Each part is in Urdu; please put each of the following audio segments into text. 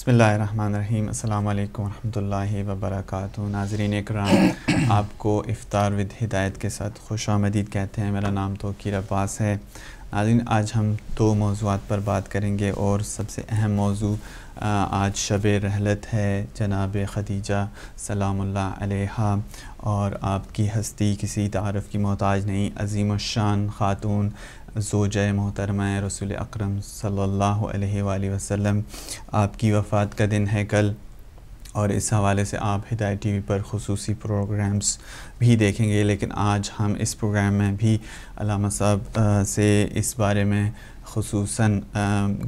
بسم اللہ الرحمن الرحیم. السلام علیکم ورحمۃ اللہ وبرکاتہ. ناظرین اکرام، آپ کو افطار ود ہدایت کے ساتھ خوش آمدید کہتے ہیں. میرا نام توقیر عباس ہے. ناظرین، آج ہم دو موضوعات پر بات کریں گے اور سب سے اہم موضوع آج شب رحلت ہے جناب خدیجہ سلام اللہ علیہا، اور آپ کی ہستی کسی تعارف کی محتاج نہیں، عظیم الشان خاتون زوجہ محترمہ رسول اکرم صلی اللہ علیہ وآلہ وسلم. آپ کی وفات کا دن ہے کل، اور اس حوالے سے آپ ہدایت ٹی وی پر خصوصی پروگرامز بھی دیکھیں گے، لیکن آج ہم اس پروگرام میں بھی علامہ صاحب سے اس بارے میں خصوصاً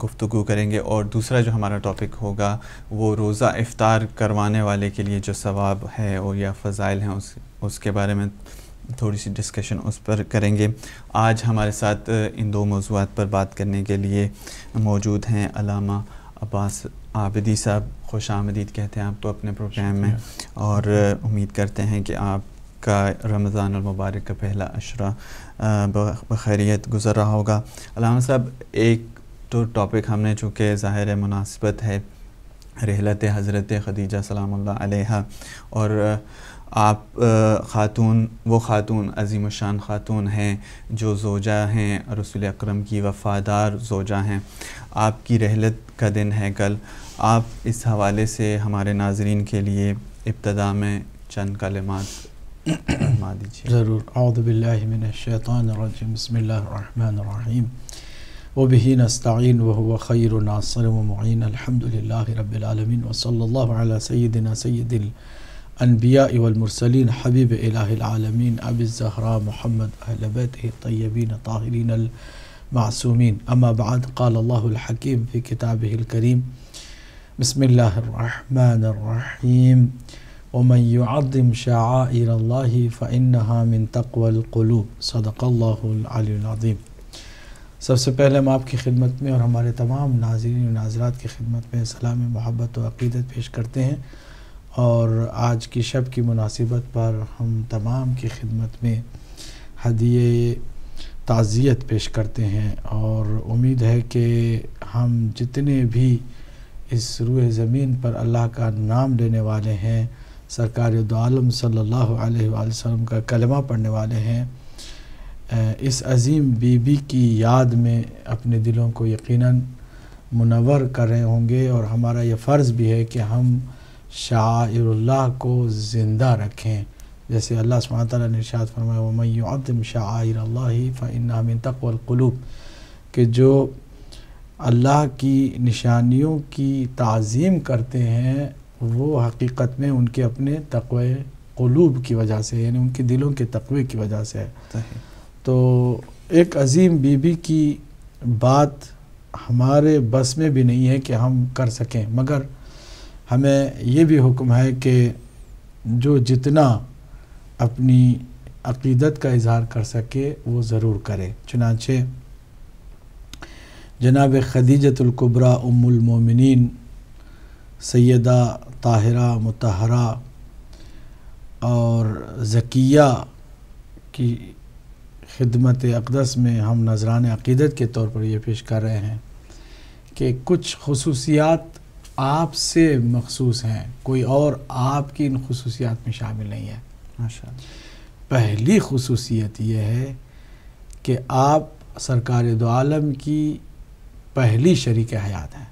گفتگو کریں گے. اور دوسرا جو ہمارا ٹاپک ہوگا وہ روزہ افطار کروانے والے کے لیے جو ثواب ہے اور یا فضائل ہیں اس کے بارے میں تھوڑی سی ڈسکشن اس پر کریں گے. آج ہمارے ساتھ ان دو موضوعات پر بات کرنے کے لیے موجود ہیں علامہ عباس عابدی صاحب. خوش آمدید کہتے ہیں آپ کو اپنے پروگرام میں، اور امید کرتے ہیں کہ آپ کا رمضان المبارک کا پہلا عشرہ بخیریت گزر رہا ہوگا. علامہ صاحب، ایک تو ٹاپک ہم نے چونکہ ظاہر مناسبت ہے رحلت حضرت خدیجہ سلام اللہ علیہا، اور آپ وہ خاتون عظیم الشان خاتون ہیں جو زوجہ ہیں رسول اکرم کی، وفادار زوجہ ہیں. آپ کی رحلت کا دن ہے کل. آپ اس حوالے سے ہمارے ناظرین کے لیے ابتدا میں چند کلمات فرما دیجیے. ضرور. اعوذ باللہ من الشیطان الرجیم. بسم اللہ الرحمن الرحیم. وبہ نستعین وہو خیر ناصر ومعین. الحمد للہ رب العالمین، وصلی اللہ علی سیدنا سید الانبیاء والمرسلین حبیب الہ العالمین ابی الزہراء محمد اہل بیتہ الطیبین الطاہرین المعصومین. اما بعد، قال اللہ الحکیم فی کتابہ الکریم. بسم اللہ الرحمن الرحیم. ومن يعظم شعائر اللہ فإنها من تقوى القلوب. صدق اللہ العلی العظیم. سب سے پہلے ہم آپ کی خدمت میں اور ہمارے تمام ناظرین و ناظرات کی خدمت میں سلام محبت و عقیدت پیش کرتے ہیں، اور آج کی شب کی مناسبت پر ہم تمام کی خدمت میں ہدیہ تعزیت پیش کرتے ہیں، اور امید ہے کہ ہم جتنے بھی اس روئے زمین پر اللہ کا نام لینے والے ہیں، سرکار دو عالم صلی اللہ علیہ وآلہ وسلم کا کلمہ پڑھنے والے ہیں، اس عظیم بی بی کی یاد میں اپنے دلوں کو یقیناً منور کر رہے ہوں گے. اور ہمارا یہ فرض بھی ہے کہ ہم شعائر اللہ کو زندہ رکھیں، جیسے اللہ سبحانہ وتعالیٰ نے ارشاد فرمایا وَمَن يُعَظِّمْ شَعَائِرَ اللَّهِ فَإِنَّهَا مِن تَقْوَى الْقُلُوبِ، کہ جو اللہ کی نشانیوں کی تعظیم کرتے ہیں وہ حقیقت میں ان کے اپنے تقوی قلوب کی وجہ سے، یعنی ان کے دلوں کے تقوی کی وجہ سے ہے. تو ایک عظیم بی بی کی بات ہمارے بس میں بھی نہیں ہے کہ ہم کر سکیں، مگر ہمیں یہ بھی حکم ہے کہ جو جتنا اپنی عقیدت کا اظہار کر سکے وہ ضرور کرے. چنانچہ جناب خدیجۃ الکبریٰ ام المومنین سیدہ طاہرہ مطہرہ اور زکیہ کی خدمت اقدس میں ہم نذران عقیدت کے طور پر یہ پیش کر رہے ہیں کہ کچھ خصوصیات آپ سے مخصوص ہیں، کوئی اور آپ کی ان خصوصیات میں شامل نہیں ہے. پہلی خصوصیت یہ ہے کہ آپ سرکار دو عالم کی پہلی شریک حیات ہیں.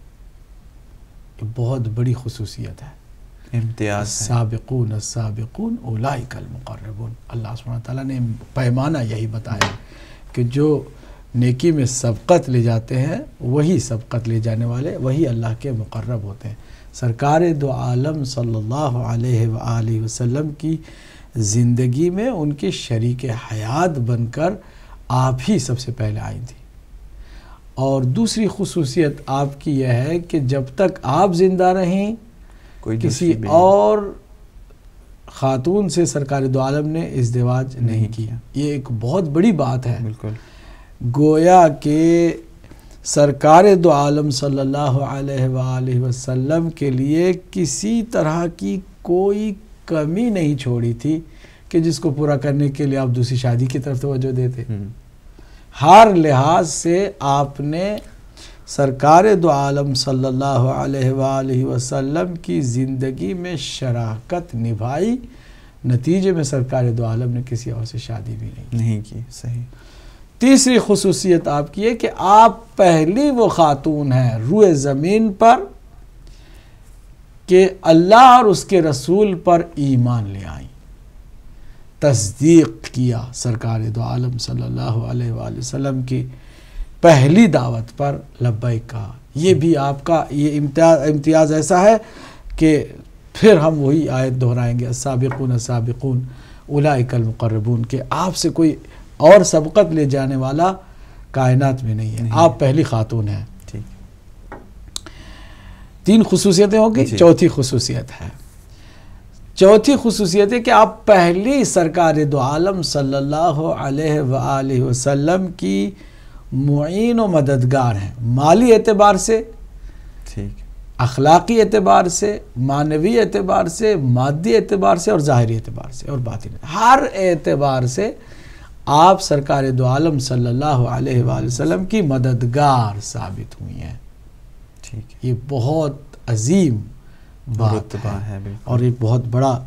یہ بہت بڑی خصوصیت ہے، امتیاز. السابقون السابقون اولئک المقربون. اللہ سبحانہ تعالیٰ نے پیمانہ یہی بتایا کہ جو نیکی میں سبقت لے جاتے ہیں وہی سبقت لے جانے والے وہی اللہ کے مقرب ہوتے ہیں. سرکار دو عالم صلی اللہ علیہ وآلہ وسلم کی زندگی میں ان کے شریک حیات بن کر آپ ہی سب سے پہلے آئی تھی. اور دوسری خصوصیت آپ کی یہ ہے کہ جب تک آپ زندہ رہیں کسی اور خاتون سے سرکار دو عالم نے ازدواج نہیں کیا. یہ ایک بہت بڑی بات ہے. بالکل گویا کہ سرکار دو عالم صلی اللہ علیہ وآلہ وسلم کے لیے کسی طرح کی کوئی کمی نہیں چھوڑی تھی کہ جس کو پورا کرنے کے لیے آپ دوسری شادی کی طرف توجہ دیتے. ہر لحاظ سے آپ نے سرکار دو عالم صلی اللہ علیہ وآلہ وسلم کی زندگی میں شراکت نبھائی، نتیجے میں سرکار دو عالم نے کسی اور سے شادی بھی نہیں کی. صحیح. تیسری خصوصیت آپ کی ہے کہ آپ پہلی وہ خاتون ہیں روئے زمین پر کہ اللہ اور اس کے رسول پر ایمان لے آئیں، تصدیق کیا سرکار دو عالم صلی اللہ علیہ وآلہ وسلم کی پہلی دعوت پر لبیک کہا. یہ بھی آپ کا یہ امتیاز ایسا ہے کہ پھر ہم وہی آیت دہرائیں گے، السابقون السابقون اولئک المقربون، کہ آپ سے کوئی اور سبقت لے جانے والا کائنات میں نہیں ہے، آپ پہلی خاتون ہیں. 3 خصوصیتیں ہوں گی. چوتھی خصوصیت ہے، چوتھی خصوصیت ہے کہ آپ پہلی سرکار دو عالم صلی اللہ علیہ وآلہ وسلم کی معین و مددگار ہیں، مالی اعتبار سے، اخلاقی اعتبار سے، معنوی اعتبار سے، مادی اعتبار سے اور ظاہری اعتبار سے اور باطنی، ہر اعتبار سے آپ سرکار دو عالم صلی اللہ علیہ وآلہ وسلم کی مددگار ثابت ہوئی ہیں. یہ بہت عظیم بات ہے اور یہ بہت بڑا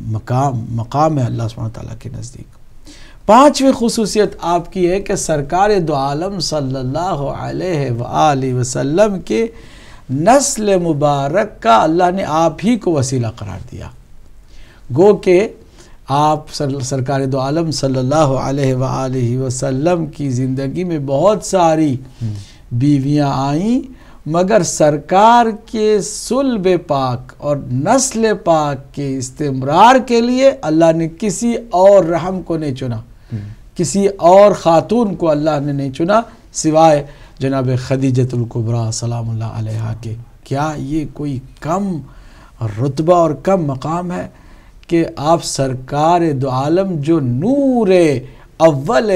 مقام ہے اللہ سبحانہ وتعالیٰ کے نزدیک. 5ویں خصوصیت آپ کی ہے کہ سرکار دو عالم صلی اللہ علیہ وآلہ وسلم کے نسل مبارک کا اللہ نے آپ ہی کو وسیلہ قرار دیا. گو کہ آپ سرکار دو عالم صلی اللہ علیہ وآلہ وسلم کی زندگی میں بہت ساری بیویاں آئیں، مگر سرکار کے صلب پاک اور نسل پاک کے استمرار کے لیے اللہ نے کسی اور رحم کو نہیں چنا، کسی اور خاتون کو اللہ نے نہیں چنا سوائے جناب خدیجۃ الکبریٰ سلام اللہ علیہا کے. کیا یہ کوئی کم رتبہ اور کم مقام ہے کہ آپ سرکار دو عالم جو نور اول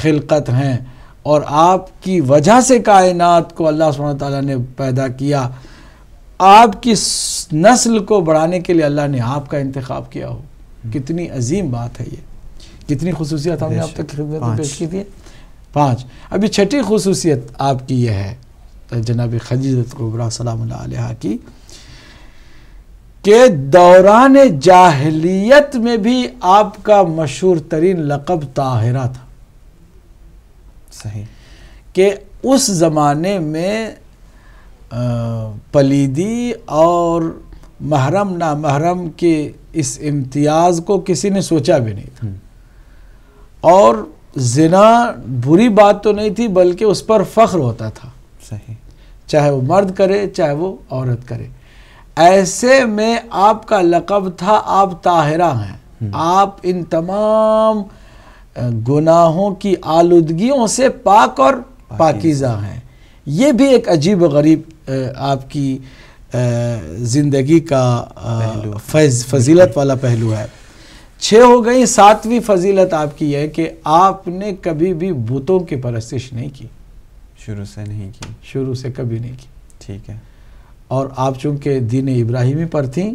خلقت ہیں اور آپ کی وجہ سے کائنات کو اللہ سبحانہ وتعالیٰ نے پیدا کیا، آپ کی نسل کو بڑھانے کے لیے اللہ نے آپ کا انتخاب کیا ہو. کتنی عظیم بات ہے یہ. کتنی خصوصیات ہم نے اب تک خدمت میں پیش کی تھی؟ 5. ابھی 6ٹھی خصوصیت آپ کی یہ ہے جناب خدیجۃ الکبریٰ سلام اللہ علیہا کی کہ دوران جاہلیت میں بھی آپ کا مشہور ترین لقب طاہرہ تھا. صحیح. کہ اس زمانے میں پلیدی اور محرم نامحرم کے اس امتیاز کو کسی نے سوچا بھی نہیں تھا، اور زنا بری بات تو نہیں تھی بلکہ اس پر فخر ہوتا تھا. صحیح. چاہے وہ مرد کرے چاہے وہ عورت کرے. ایسے میں آپ کا لقب تھا آپ طاہرہ ہیں، آپ ان تمام گناہوں کی آلودگیوں سے پاک اور پاکیزہ ہیں. یہ بھی ایک عجیب و غریب آپ کی زندگی کا فضیلت والا پہلو ہے. 6 ہو گئی. 7ویں فضیلت آپ کی ہے کہ آپ نے کبھی بھی بتوں کی پرستش نہیں کی. شروع سے نہیں کی. شروع سے کبھی نہیں کی. ٹھیک ہے. اور آپ چونکہ دین ابراہیمی پر تھیں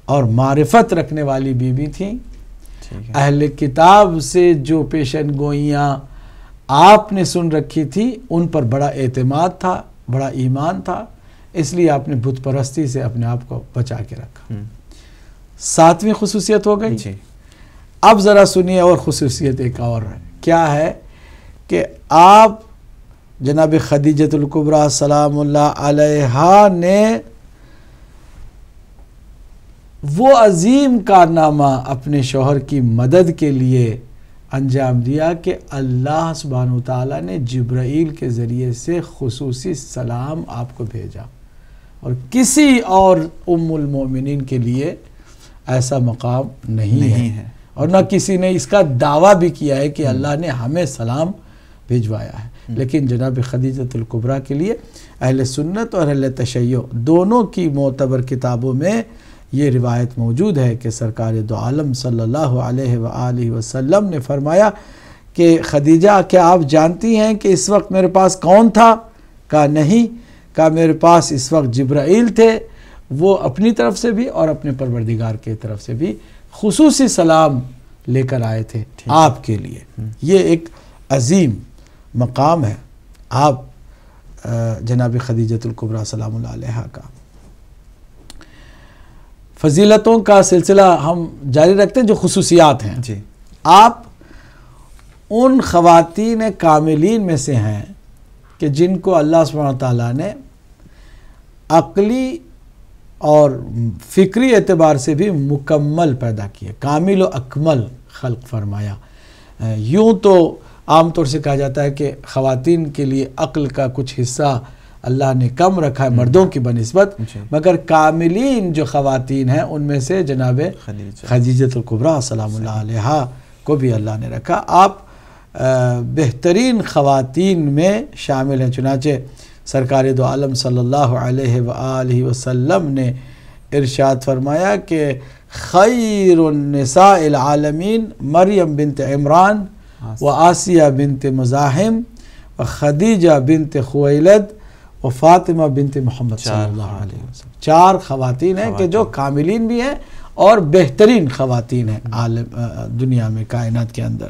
اور معرفت رکھنے والی بیوی تھیں، اہل کتاب سے جو پیشن گوئیاں آپ نے سن رکھی تھی ان پر بڑا اعتماد تھا، بڑا ایمان تھا، اس لیے آپ نے بت پرستی سے اپنے آپ کو بچا کے رکھا. 7ویں خصوصیت ہو گئی. اب ذرا سنیے اور خصوصیت ایک اور ہے. کیا ہے کہ آپ جناب خدیجۃ الکبریٰ سلام اللہ علیہا نے وہ عظیم کارنامہ اپنے شوہر کی مدد کے لیے انجام دیا کہ اللہ سبحانہ وتعالیٰ نے جبرائیل کے ذریعے سے خصوصی سلام آپ کو بھیجا، اور کسی اور ام المؤمنین کے لیے ایسا مقام نہیں ہے، اور نہ کسی نے اس کا دعویٰ بھی کیا ہے کہ اللہ نے ہمیں سلام بھیجوایا ہے. لیکن جناب خدیجۃ الکبریٰ کے لیے اہل سنت اور اہل تشیع دونوں کی معتبر کتابوں میں یہ روایت موجود ہے کہ سرکار دو عالم صلی اللہ علیہ وآلہ وسلم نے فرمایا کہ خدیجہ کیا آپ جانتی ہیں کہ اس وقت میرے پاس کون تھا؟ کہا نہیں. کہا میرے پاس اس وقت جبرائیل تھے، وہ اپنی طرف سے بھی اور اپنے پروردگار کی طرف سے بھی خصوصی سلام لے کر آئے تھے آپ کے لیے. یہ ایک عظیم مقام ہے آپ جناب خدیجۃ الکبریٰ سلام اللہ علیہا کا فضیلتوں کا سلسلہ ہم جاری رکھتے ہیں جو خصوصیات ہیں. جی. آپ ان خواتین کاملین میں سے ہیں کہ جن کو اللہ سبحانہ وتعالیٰ نے عقلی اور فکری اعتبار سے بھی مکمل پیدا کیا، کامل و اکمل خلق فرمایا. یوں تو عام طور سے کہا جاتا ہے کہ خواتین کے لیے عقل کا کچھ حصہ اللہ نے کم رکھا ہے مردوں کی بنسبت، مگر کاملین جو خواتین ہیں ان میں سے جناب خدیجۃ الکبریٰ سلام اللہ علیہا کو بھی اللہ نے رکھا. آپ بہترین خواتین میں شامل ہیں. چنانچہ سرکار دو عالم صلی اللہ علیہ وآلہ وسلم نے ارشاد فرمایا کہ خیر النساء العالمین مریم بنت عمران و آسیہ بنت مزاحم و خدیجہ بنت خویلد و فاطمہ بنت محمد صلی اللہ علیہ وسلم. 4 خواتین ہیں کہ جو کاملین بھی ہیں اور بہترین خواتین ہیں عالم دنیا میں، کائنات کے اندر.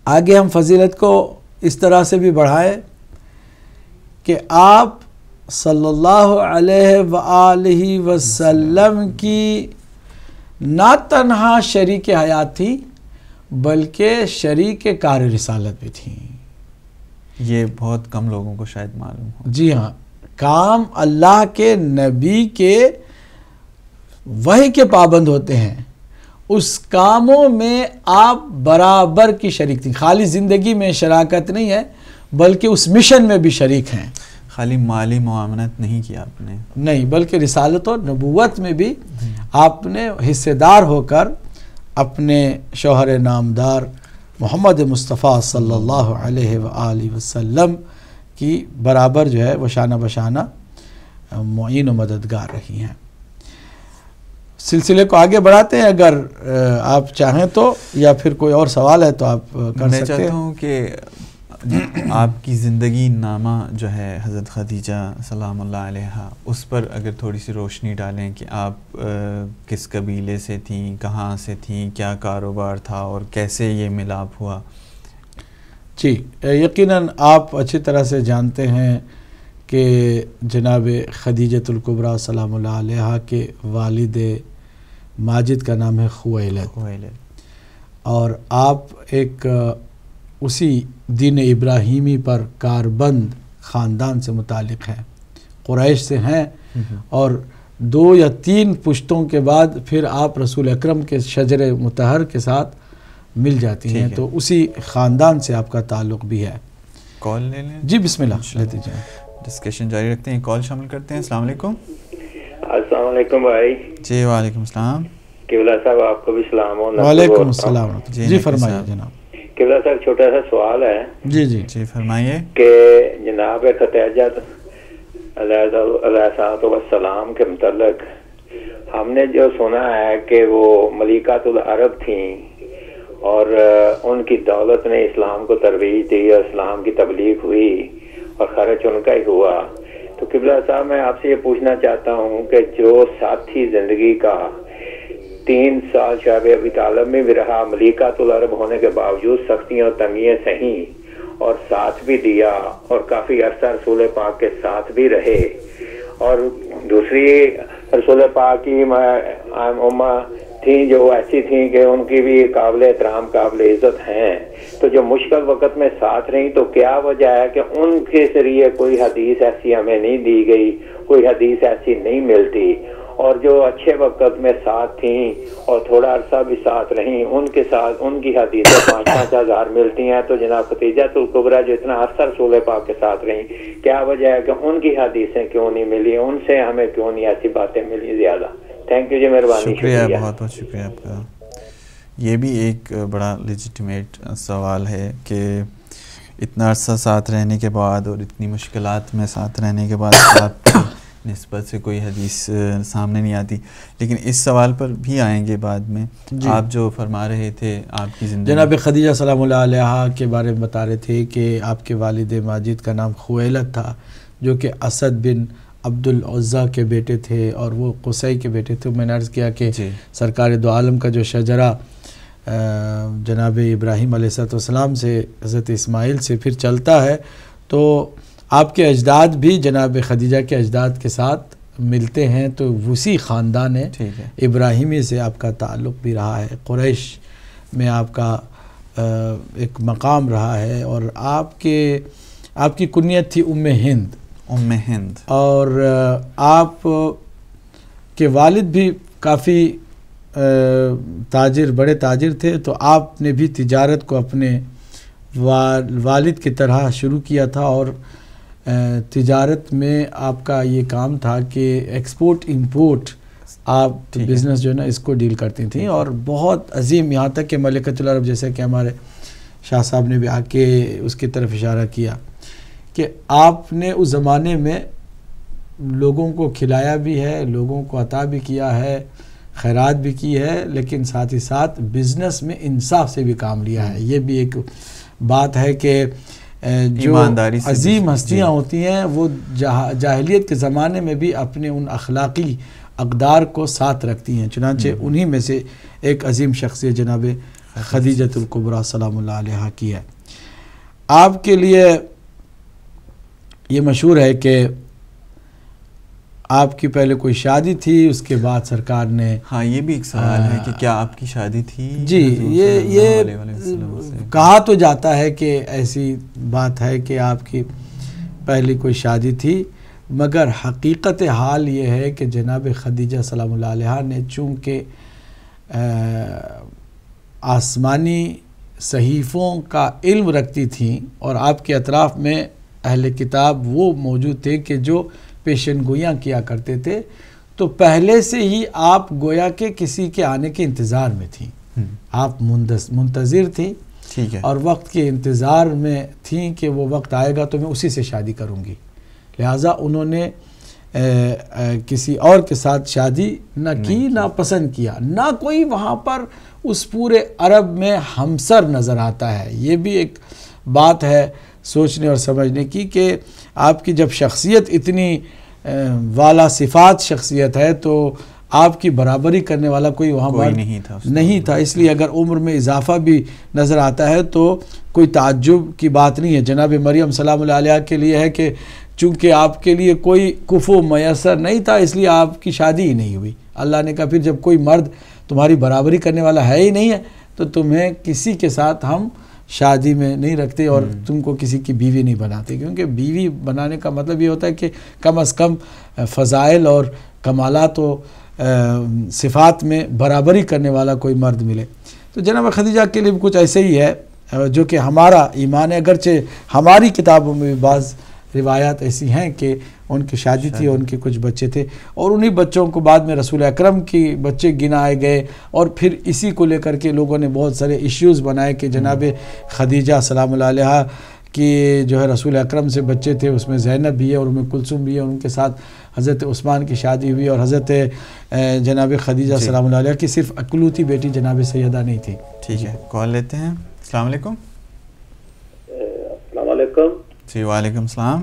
آگے ہم فضیلت کو اس طرح سے بھی بڑھائیں کہ آپ صلی اللہ علیہ وآلہ وسلم کی نہ تنہا شریک حیات تھی بلکہ شریک کار رسالت بھی تھیں. یہ بہت کم لوگوں کو شاید معلوم ہو. جی ہاں، کام اللہ کے نبی کے وحی کے پابند ہوتے ہیں، اس کاموں میں آپ برابر کی شریک تھیں. خالی زندگی میں شراکت نہیں ہے بلکہ اس مشن میں بھی شریک ہیں. خالی مالی معاونت نہیں کیا آپ نے، نہیں، بلکہ رسالت و نبوت میں بھی آپ نے حصے دار ہو کر اپنے شوہر نامدار محمد مصطفیٰ صلی اللہ علیہ وآلہ وسلم کی برابر جو ہے وہ شانہ بشانہ معین و مددگار رہی ہیں. سلسلے کو آگے بڑھاتے ہیں، اگر آپ چاہیں تو، یا پھر کوئی اور سوال ہے تو آپ کر سکتے ہیں. میں چاہتا ہوں کہ آپ کی زندگی نامہ جو ہے حضرت خدیجہ سلام اللہ علیہا، اس پر اگر تھوڑی سی روشنی ڈالیں کہ آپ کس قبیلے سے تھیں، کہاں سے تھیں، کیا کاروبار تھا اور کیسے یہ ملاپ ہوا. جی، یقیناً آپ اچھی طرح سے جانتے ہیں کہ جناب خدیجۃ الکبریٰ سلام اللہ علیہا کے والد ماجد کا نام ہے خویلد، اور آپ ایک اسی دین ابراہیمی پر کاربند خاندان سے متعلق ہیں، قریش سے ہیں، اور 2 یا 3 پشتوں کے بعد پھر آپ رسول اکرم کے شجر مطہر کے ساتھ مل جاتی ہیں، تو اسی خاندان سے آپ کا تعلق بھی ہے. کال لے لیں. جی بسم اللہ، لیتے جائیں، ڈسکشن جاری رکھتے ہیں. کال شامل کرتے ہیں. السلام علیکم. السلام علیکم بھائی. جی وعلیکم السلام. قبلہ صاحب آپ کو بھی سلام. وعلیکم السلام. جی فرمائیے جناب. قبلہ صاحب چھوٹا سا سوال ہے. جی جی جی فرمائیے. کہ جناب خدیجہ علیہ السلام کے متعلق ہم نے جو سنا ہے کہ وہ ملکات العرب تھیں اور ان کی دولت نے اسلام کو ترویج دی اور اسلام کی تبلیغ ہوئی اور خرچ ان کا ہی ہوا. تو قبلہ صاحب میں آپ سے یہ پوچھنا چاہتا ہوں کہ جو ساتھی زندگی کا 3 سال شعب ابی طالب میں بھی رہا، ملکات العرب ہونے کے باوجود سختیاں اور تنگیاں سہیں اور ساتھ بھی دیا اور کافی عرصہ رسول پاک کے ساتھ بھی رہے، اور دوسری رسول پاک کی امہ تھیں جو ایسی تھیں کہ ان کی بھی قابل احترام قابل عزت ہیں، تو جو مشکل وقت میں ساتھ رہیں، تو کیا وجہ ہے کہ ان کے ذریعے کوئی حدیث ایسی ہمیں نہیں دی گئی، کوئی حدیث ایسی نہیں ملتی، اور جو اچھے وقت میں ساتھ تھیں اور تھوڑا عرصہ بھی ساتھ رہیں، ان کے ساتھ ان کی حدیثیں 5-5 ہزار ملتی ہیں، تو جناب خدیجۃ الکبریٰ جو اتنا عرصہ رسول پاک کے ساتھ رہیں، کیا وجہ ہے کہ ان کی حدیثیں کیوں نہیں ملی، ان سے ہمیں کیوں نہیں ایسی باتیں ملی زیادہ؟ تھینک یو جی، مہربانی. شکریہ، بہت بہت شکریہ آپ کا. یہ بھی ایک بڑا لیجیٹیمیٹ سوال ہے کہ اتنا عرصہ ساتھ رہنے کے بعد اور اتنی مشکلات میں ساتھ رہنے کے بعد آپ کی نسبت سے کوئی حدیث سامنے نہیں آتی. لیکن اس سوال پر بھی آئیں گے بعد میں. آپ جو فرما رہے تھے آپ کی زندگی، جناب خدیجہ سلام اللہ علیہا کے بارے میں بتا رہے تھے کہ آپ کے والد ماجد کا نام خویلد تھا، جو کہ اسد بن عبد العزیٰ کے بیٹے تھے اور وہ قصی کے بیٹے تھے. میں نے عرض کیا کہ سرکار دو عالم کا جو شجرہ جناب ابراہیم علیہ السلام سے، حضرت اسماعیل سے پھر چلتا ہے، تو آپ کے اجداد بھی جناب خدیجہ کے اجداد کے ساتھ ملتے ہیں، تو اسی خاندان ابراہیمی سے آپ کا تعلق بھی رہا ہے، قریش میں آپ کا ایک مقام رہا ہے، اور آپ کی کنیت تھی ام ہند، اور آپ کے والد بھی کافی بڑے تاجر تھے، تو آپ نے بھی تجارت کو اپنے والد کی طرح شروع کیا تھا، اور تجارت میں آپ کا یہ کام تھا کہ ایکسپورٹ امپورٹ آپ بزنس جو ہے نا اس کو ڈیل کرتی تھیں، اور بہت عظیم، یہاں تک کہ ملکۃ العرب، جیسے کہ ہمارے شاہ صاحب نے بھی آ کے اس کی طرف اشارہ کیا کہ آپ نے اس زمانے میں لوگوں کو کھلایا بھی ہے، لوگوں کو عطا بھی کیا ہے، خیرات بھی کی ہے، لیکن ساتھ ہی ساتھ بزنس میں انصاف سے بھی کام لیا ہے۔ یہ بھی ایک بات ہے کہ جو عظیم ہستیاں ہوتی ہیں وہ جاہلیت کے زمانے میں بھی اپنے ان اخلاقی اقدار کو ساتھ رکھتی ہیں، چنانچہ انہی میں سے ایک عظیم شخصیت جناب خدیجۃ الکبریٰ سلام اللہ علیہا کی ہے۔ آپ کے لیے یہ مشہور ہے کہ آپ کی پہلے کوئی شادی تھی، اس کے بعد سرکار نے، ہاں یہ بھی ایک سوال ہے کہ کیا آپ کی شادی تھی؟ جی، یہ کہا تو جاتا ہے کہ ایسی بات ہے کہ آپ کی پہلی کوئی شادی تھی، مگر حقیقت حال یہ ہے کہ جناب خدیجہ سلام اللہ علیہا نے چونکہ آسمانی صحیفوں کا علم رکھتی تھیں، اور آپ کے اطراف میں اہل کتاب وہ موجود تھے کہ جو پیشن گویاں کیا کرتے تھے، تو پہلے سے ہی آپ گویا کہ کسی کے آنے کے انتظار میں تھیں، آپ منتظر تھیں، اور وقت کے انتظار میں تھیں کہ وہ وقت آئے گا تو میں اسی سے شادی کروں گی، لہٰذا انہوں نے کسی اور کے ساتھ شادی نہ کی، نہ پسند کیا، نہ کوئی وہاں پر اس پورے عرب میں ہمسر نظر آتا ہے۔ یہ بھی ایک بات ہے سوچنے اور سمجھنے کی کہ آپ کی جب شخصیت اتنی والا صفات شخصیت ہے تو آپ کی برابری کرنے والا کوئی وہاں پر نہیں تھا، اس لیے اگر عمر میں اضافہ بھی نظر آتا ہے تو کوئی تعجب کی بات نہیں ہے۔ جناب مریم سلام اللہ علیہ کے لیے ہے کہ چونکہ آپ کے لیے کوئی کفو میسر نہیں تھا، اس لیے آپ کی شادی ہی نہیں ہوئی۔ اللہ نے کہا پھر جب کوئی مرد تمہاری برابری کرنے والا ہے ہی نہیں ہے تو تمہیں کسی کے ساتھ ہم شادی میں نہیں رکھتے اور تم کو کسی کی بیوی نہیں بناتے، کیونکہ بیوی بنانے کا مطلب یہ ہوتا ہے کہ کم از کم فضائل اور کمالات و صفات میں برابری کرنے والا کوئی مرد ملے۔ تو جناب خدیجہ کے لیے بھی کچھ ایسے ہی ہے جو کہ ہمارا ایمان ہے، اگرچہ ہماری کتابوں میں بھی بعض روایات ایسی ہیں کہ ان کی شادی تھی اور ان کے کچھ بچے تھے، اور انہی بچوں کو بعد میں رسول اکرم کی بچے گنائے گئے، اور پھر اسی کو لے کر کے لوگوں نے بہت سارے ایشوز بنائے کہ جناب خدیجہ سلام اللہ علیہا کی جو ہے رسول اکرم سے بچے تھے، اس میں زینب بھی ہے اور ام کلثوم بھی ہے، اور ان کے ساتھ حضرت عثمان کی شادی ہوئی، اور حضرت جناب خدیجہ سلام اللہ علیہا کی صرف اکلوتی بیٹی جناب سیدہ نہیں تھی۔ ٹھیک ہے، کال لیتے ہیں۔ السلام علیکم۔ السلام علیکم۔ جی وعلیکم السلام۔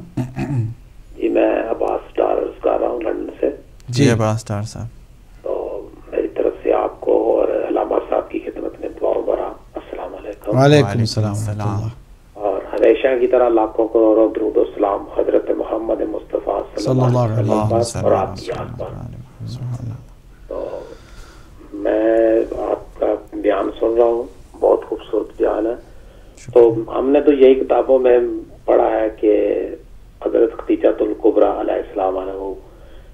جی میں عباس ڈار کر رہا ہوں لندن سے۔ جی عباس ڈار صاحب، تو میری طرف سے آپ کو اور علامہ صاحب کی خدمت میں دعا برا السلام علیکم۔ وعلیکم السلام۔ اور ہمیشہ کی طرح لاکھوں کروڑوں درود و سلام حضرت محمد مصطفیٰ صلی اللہ علیہ وسلم اور آپ کی یاد پر۔ تو میں آپ کا بیان سن رہا ہوں، بہت خوبصورت بیان ہے۔ تو ہم نے تو یہی کتابوں میں پڑھا ہے کہ حضرت خدیجہ الکبریٰ علیہ السلام عنہ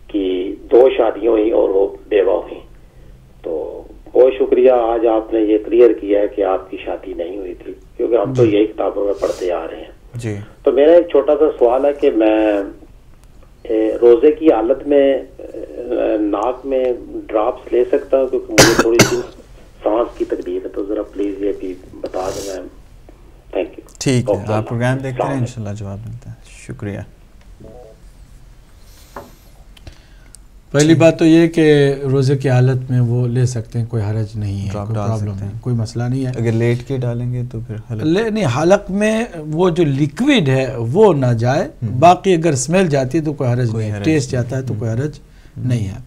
کی 2 شادیوں ہوئی اور وہ بیوہ ہوئی۔ تو بہت شکریہ، آج آپ نے یہ کلیئر کیا ہے کہ آپ کی شادی نہیں ہوئی تھی، کیونکہ ہم تو یہی کتابوں میں پڑھتے آ رہے ہیں۔ جی تو میرا ایک چھوٹا سا سوال ہے کہ میں روزے کی حالت میں ناک میں ڈراپس لے سکتا ہوں، کیونکہ مجھے تھوڑی سی سانس کی تکلیف ہے، تو ذرا پلیز یہ بھی بتا دیں میم۔ Thank you. ٹھیک ہے، آپ پروگرام دیکھتے ہیں، انشاءاللہ جواب ملتا ہے۔ شکریہ۔ پہلی بات تو یہ کہ روزے کی حالت میں وہ لے سکتے ہیں، کوئی حرج نہیں ہے، کوئی پرابلم نہیں، کوئی مسئلہ نہیں ہے۔ اگر لیٹ کے ڈالیں گے تو پھر نہیں، حلق میں وہ جو لیکوڈ ہے وہ نہ جائے، باقی اگر اسمیل جاتی ہے تو کوئی حرج نہیں ہے، ٹیسٹ جاتا ہے تو کوئی حرج نہیں ہے۔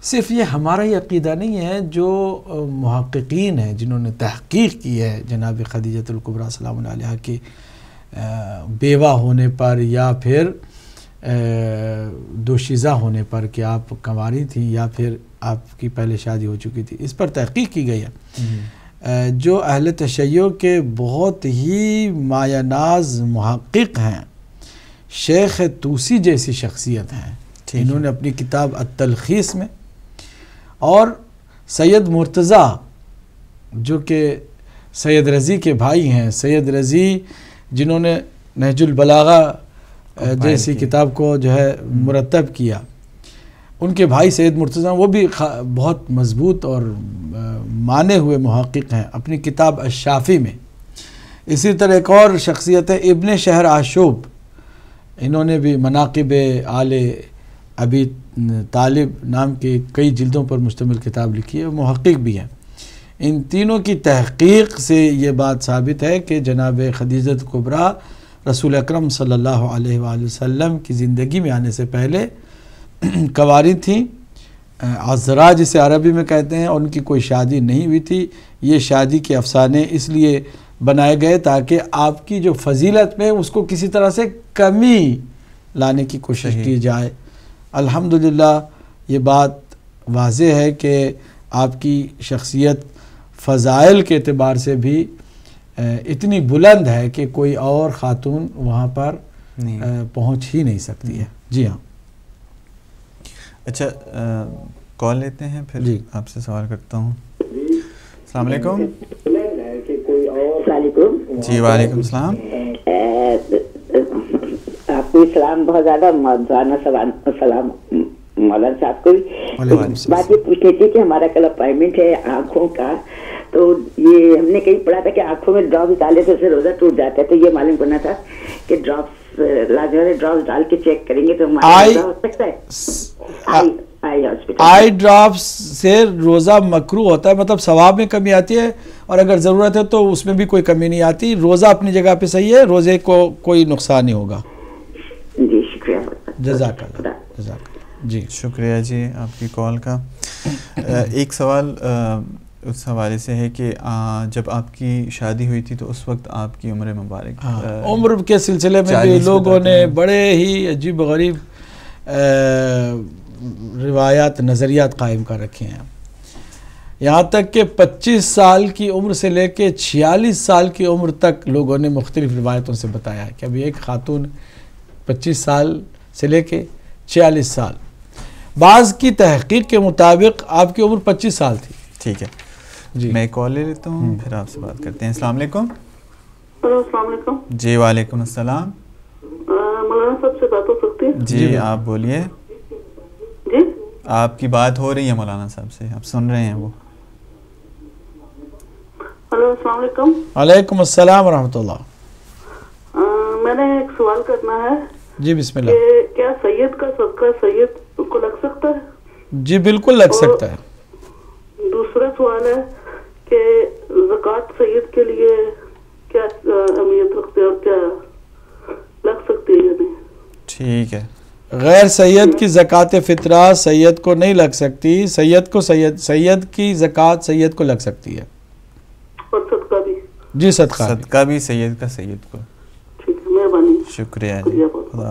صرف یہ ہمارا ہی عقیدہ نہیں ہے، جو محققین ہیں جنہوں نے تحقیق کی ہے جناب خدیجہ الکبریٰ سلام علیہا کے بیوہ ہونے پر یا پھر دوشیزہ ہونے پر کہ آپ کنواری تھیں یا پھر آپ کی پہلے شادی ہو چکی تھی، اس پر تحقیق کی گئی ہے۔ جو اہل تشیع کے بہت ہی مایہ ناز محقق ہیں، شیخ طوسی جیسی شخصیت ہیں، انہوں نے اپنی کتاب التلخیص میں، اور سید مرتضیٰ جو کہ سید رضی کے بھائی ہیں، سید رضی جنہوں نے نہج البلاغہ جیسی کتاب کو جو ہے مرتب کیا، ان کے بھائی سید مرتضیٰ وہ بھی بہت مضبوط اور مانے ہوئے محقق ہیں اپنی کتاب الشافی میں۔ اسی طرح ایک اور شخصیت ہے ابن شہر آشوب، انہوں نے بھی مناقب آل ابی طالب نام کے کئی جلدوں پر مشتمل کتاب لکھی ہے، محقق بھی ہیں۔ ان تینوں کی تحقیق سے یہ بات ثابت ہے کہ جناب خدیجہ کبریٰ رسول اکرم صلی اللہ علیہ وآلہ وسلم کی زندگی میں آنے سے پہلے کنواری تھیں، عذراء جسے عربی میں کہتے ہیں، اور ان کی کوئی شادی نہیں ہوئی تھی۔ یہ شادی کے افسانے اس لیے بنائے گئے تاکہ آپ کی جو فضیلت میں اس کو کسی طرح سے کمی لانے کی کوشش کی جائے۔ الحمدللہ یہ بات واضح ہے کہ آپ کی شخصیت فضائل کے اعتبار سے بھی اتنی بلند ہے کہ کوئی اور خاتون وہاں پر پہنچ ہی نہیں سکتی ہے۔ جی ہاں، اچھا کال لیتے ہیں، پھر آپ سے سوال کرتا ہوں۔ السلام علیکم۔ جی وعلیکم السلام۔ آپ کو سلام، بہت زیادہ مولانا سلام مولانا صاحب کو۔ بات یہ پوچھنی تھی کہ ہمارا کل اپائنٹمنٹ ہے آنکھوں کا، تو یہ ہم نے کہیں پڑھا تھا کہ آنکھوں میں ڈراپس ڈالے تو اسے روزہ ٹوٹ جاتا ہے، تو یہ معلوم کرنا تھا کہ ڈراپس لازمی ڈراپس ڈال کے چیک کریں گے تو ہمارا روزہ ہو سکتا ہے؟ آئی ڈراپس سے روزہ مکروہ ہوتا ہے، مطلب ثواب میں کمی آتی ہے، اور اگر ضرورت ہے تو اس میں بھی کوئی کمی نہیں آتی۔ روزہ اپنی جگہ پہ صحیح ہے، روزے کو کوئی نقصان نہیں ہوگا۔ جی شکریہ، جزاک اللہ، جزاک اللہ۔ جی شکریہ جی آپ کی کال کا۔ ایک سوال اس حوالے سے ہے کہ جب آپ کی شادی ہوئی تھی تو اس وقت آپ کی عمر مبارک، عمر کے سلسلے میں بھی لوگوں نے بڑے ہی عجیب و غریب روایات، نظریات قائم کر رکھے ہیں، یہاں تک کہ 25 سال کی عمر سے لے کے 46 سال کی عمر تک لوگوں نے مختلف روایتوں سے بتایا ہے کہ ابھی ایک خاتون 25 سال سے لے کے 46 سال، بعض کی تحقیق کے مطابق آپ کی عمر 25 سال تھی۔ ٹھیک ہے جی، میں کال لے لیتا ہوں پھر آپ سے بات کرتے ہیں۔ السلام علیکم۔ السلام علیکم۔ جی وعلیکم السلام۔ مولانا صاحب سے بات ہو سکتی ہے؟ جی آپ بولیے۔ جی آپ کی بات ہو رہی ہے مولانا صاحب سے، آپ سن رہے ہیں وہ۔ ہلو السلام علیکم۔ وعلیکم السلام ورحمۃ اللہ۔ میں نے ایک سوال کرنا ہے۔ جی بسم اللہ۔ کہ کیا سید کا صدقہ سید کو لگ سکتا ہے؟ جی بالکل لگ سکتا ہے۔ دوسرا سوال ہے کہ زکوٰۃ سید کے لیے کیا اہمیت رکھتے ہیں اور کیا لگ سکتی ہے یا نہیں؟ ٹھیک ہے۔ غیر سید کی زکوٰۃ فطرہ سید کو نہیں لگ سکتی، سید کو سید کی زکوٰۃ سید کو لگ سکتی ہے، اور صدقہ بھی؟ جی صدقہ بھی سید کا سید کو۔ ٹھیک ہے، مہربانی، شکریہ جی، خدا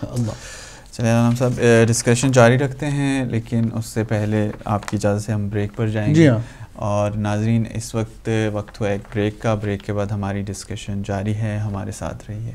اللہ۔ چلیں نام صاحب ڈسکشن جاری رکھتے ہیں، لیکن اس سے پہلے آپ کی اجازت سے ہم بریک پر جائیں گے۔ جی ہاں، اور ناظرین اس وقت ہوا ایک بریک کا، بریک کے بعد ہماری ڈسکشن جاری ہے، ہمارے ساتھ رہیے۔